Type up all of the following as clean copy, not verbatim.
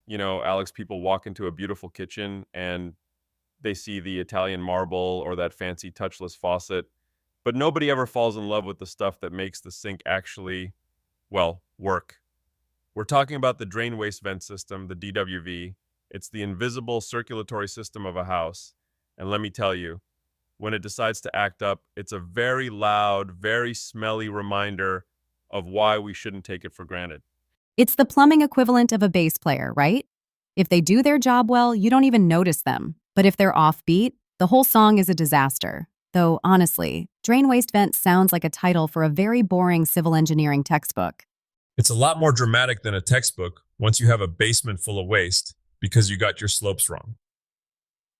Alex, people walk into a beautiful kitchen and they see the Italian marble or that fancy touchless faucet, but nobody ever falls in love with the stuff that makes the sink actually, well, work. We're talking about the drain waste vent system, the DWV. It's the invisible circulatory system of a house. And let me tell you, when it decides to act up, it's a very loud, very smelly reminder of why we shouldn't take it for granted. It's the plumbing equivalent of a bass player, right? If they do their job well, you don't even notice them. But if they're offbeat, the whole song is a disaster. Though, honestly, drain waste vent sounds like a title for a very boring civil engineering textbook. It's a lot more dramatic than a textbook once you have a basement full of waste because you got your slopes wrong.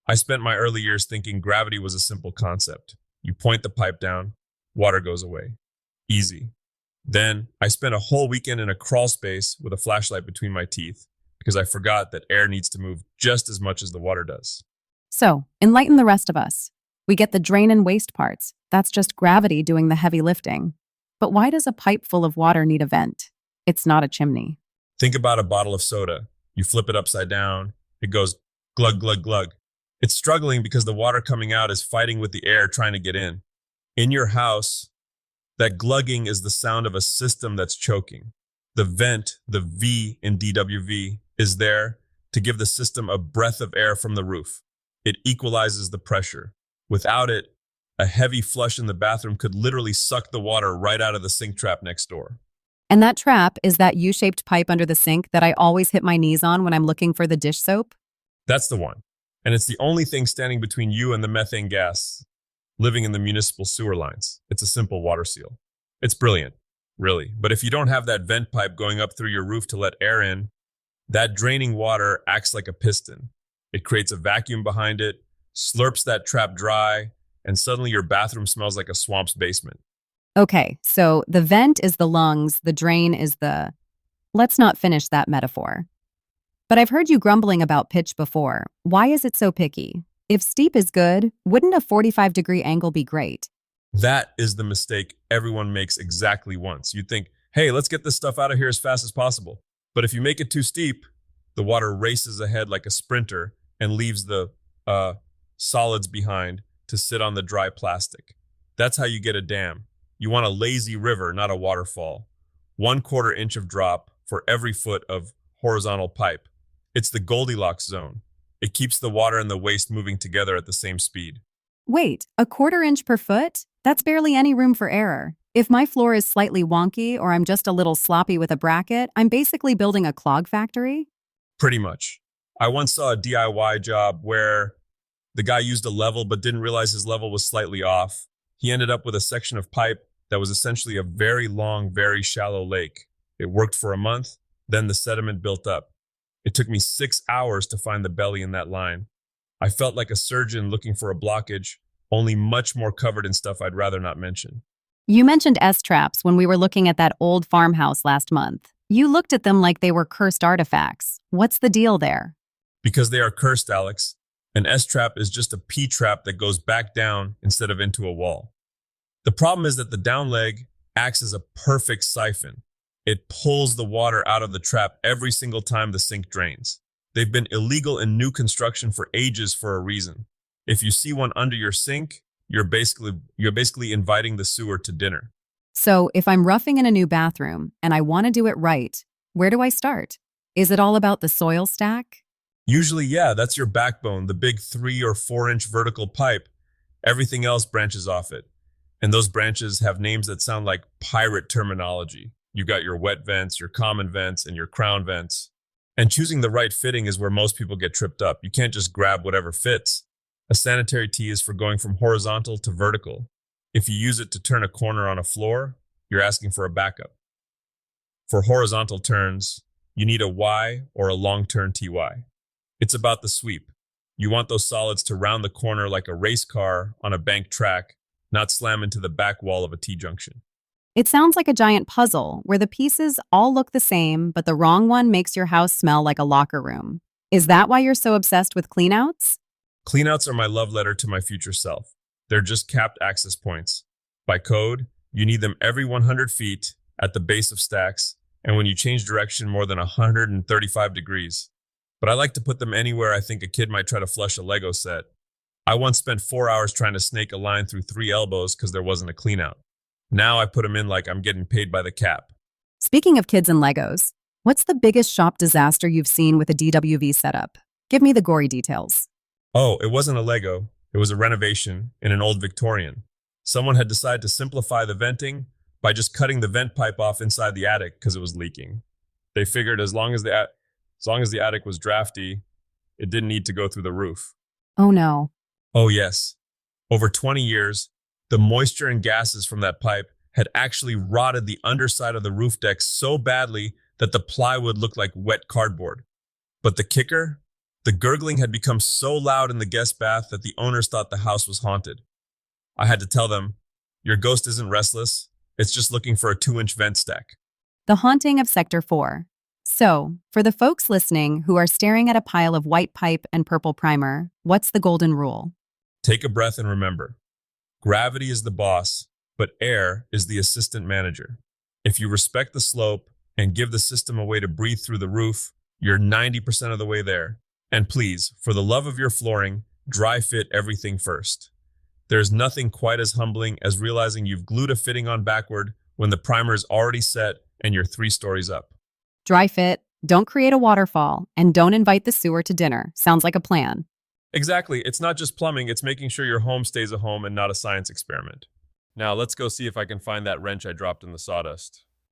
I spent my early years thinking gravity was a simple concept. You point the pipe down, water goes away. Easy. Then I spent a whole weekend in a crawl space with a flashlight between my teeth because I forgot that air needs to move just as much as the water does. So, enlighten the rest of us. We get the drain and waste parts. That's just gravity doing the heavy lifting. But why does a pipe full of water need a vent? It's not a chimney. Think about a bottle of soda. You flip it upside down, it goes glug, glug, glug. It's struggling because the water coming out is fighting with the air trying to get in. In your house, that glugging is the sound of a system that's choking. The vent, the V in DWV, is there to give the system a breath of air from the roof. It equalizes the pressure. Without it, a heavy flush in the bathroom could literally suck the water right out of the sink trap next door. And that trap is that U-shaped pipe under the sink that I always hit my knees on when I'm looking for the dish soap. That's the one. And it's the only thing standing between you and the methane gas living in the municipal sewer lines. It's a simple water seal. It's brilliant, really. But if you don't have that vent pipe going up through your roof to let air in, that draining water acts like a piston. It creates a vacuum behind it, slurps that trap dry, and suddenly your bathroom smells like a swamp's basement. Okay, so the vent is the lungs, the drain is the... Let's not finish that metaphor. But I've heard you grumbling about pitch before. Why is it so picky? If steep is good, wouldn't a 45-degree angle be great? That is the mistake everyone makes exactly once. You think, hey, let's get this stuff out of here as fast as possible. But if you make it too steep, the water races ahead like a sprinter and leaves the solids behind to sit on the dry plastic. That's how you get a dam. You want a lazy river, not a waterfall. 1/4 inch of drop for every foot of horizontal pipe. It's the Goldilocks zone. It keeps the water and the waste moving together at the same speed. Wait, a 1/4 inch per foot? That's barely any room for error. If my floor is slightly wonky or I'm just a little sloppy with a bracket, I'm basically building a clog factory? Pretty much. I once saw a DIY job where the guy used a level but didn't realize his level was slightly off. He ended up with a section of pipe that was essentially a very long, very shallow lake. It worked for a month, then the sediment built up. It took me 6 hours to find the belly in that line. I felt like a surgeon looking for a blockage, only much more covered in stuff I'd rather not mention. You mentioned S-traps when we were looking at that old farmhouse last month. You looked at them like they were cursed artifacts. What's the deal there? Because they are cursed, Alex. An S-trap is just a P-trap that goes back down instead of into a wall. The problem is that the down leg acts as a perfect siphon. It pulls the water out of the trap every single time the sink drains. They've been illegal in new construction for ages for a reason. If you see one under your sink, you're basically inviting the sewer to dinner. So, if I'm roughing in a new bathroom and I want to do it right, where do I start? Is it all about the soil stack? Usually, yeah, that's your backbone, the big 3 or 4 inch vertical pipe. Everything else branches off it. And those branches have names that sound like pirate terminology. You got your wet vents, your common vents, and your crown vents. And choosing the right fitting is where most people get tripped up. You can't just grab whatever fits. A sanitary tee is for going from horizontal to vertical. If you use it to turn a corner on a floor, you're asking for a backup. For horizontal turns, you need a Y or a long turn TY. It's about the sweep. You want those solids to round the corner like a race car on a banked track, not slam into the back wall of a T-junction. It sounds like a giant puzzle where the pieces all look the same, but the wrong one makes your house smell like a locker room. Is that why you're so obsessed with cleanouts? Cleanouts are my love letter to my future self. They're just capped access points. By code, you need them every 100 feet at the base of stacks, and when you change direction more than 135 degrees. but I like to put them anywhere I think a kid might try to flush a Lego set. I once spent 4 hours trying to snake a line through 3 elbows because there wasn't a cleanout. Now I put them in like I'm getting paid by the cap. Speaking of kids and Legos, what's the biggest shop disaster you've seen with a DWV setup? Give me the gory details. Oh, it wasn't a Lego. It was a renovation in an old Victorian. Someone had decided to simplify the venting by just cutting the vent pipe off inside the attic because it was leaking. They figured as long as the attic was drafty, it didn't need to go through the roof. Oh no. Oh yes. Over 20 years, the moisture and gases from that pipe had actually rotted the underside of the roof deck so badly that the plywood looked like wet cardboard. But the kicker? The gurgling had become so loud in the guest bath that the owners thought the house was haunted. I had to tell them, your ghost isn't restless, it's just looking for a 2-inch vent stack. The haunting of Sector 4. So, for the folks listening who are staring at a pile of white pipe and purple primer, what's the golden rule? Take a breath and remember, gravity is the boss, but air is the assistant manager. If you respect the slope and give the system a way to breathe through the roof, you're 90% of the way there. And please, for the love of your flooring, dry fit everything first. There's nothing quite as humbling as realizing you've glued a fitting on backward when the primer is already set and you're 3 stories up. Dry fit, don't create a waterfall, and don't invite the sewer to dinner. Sounds like a plan. Exactly. It's not just plumbing, it's making sure your home stays a home and not a science experiment. Now let's go see if I can find that wrench I dropped in the sawdust.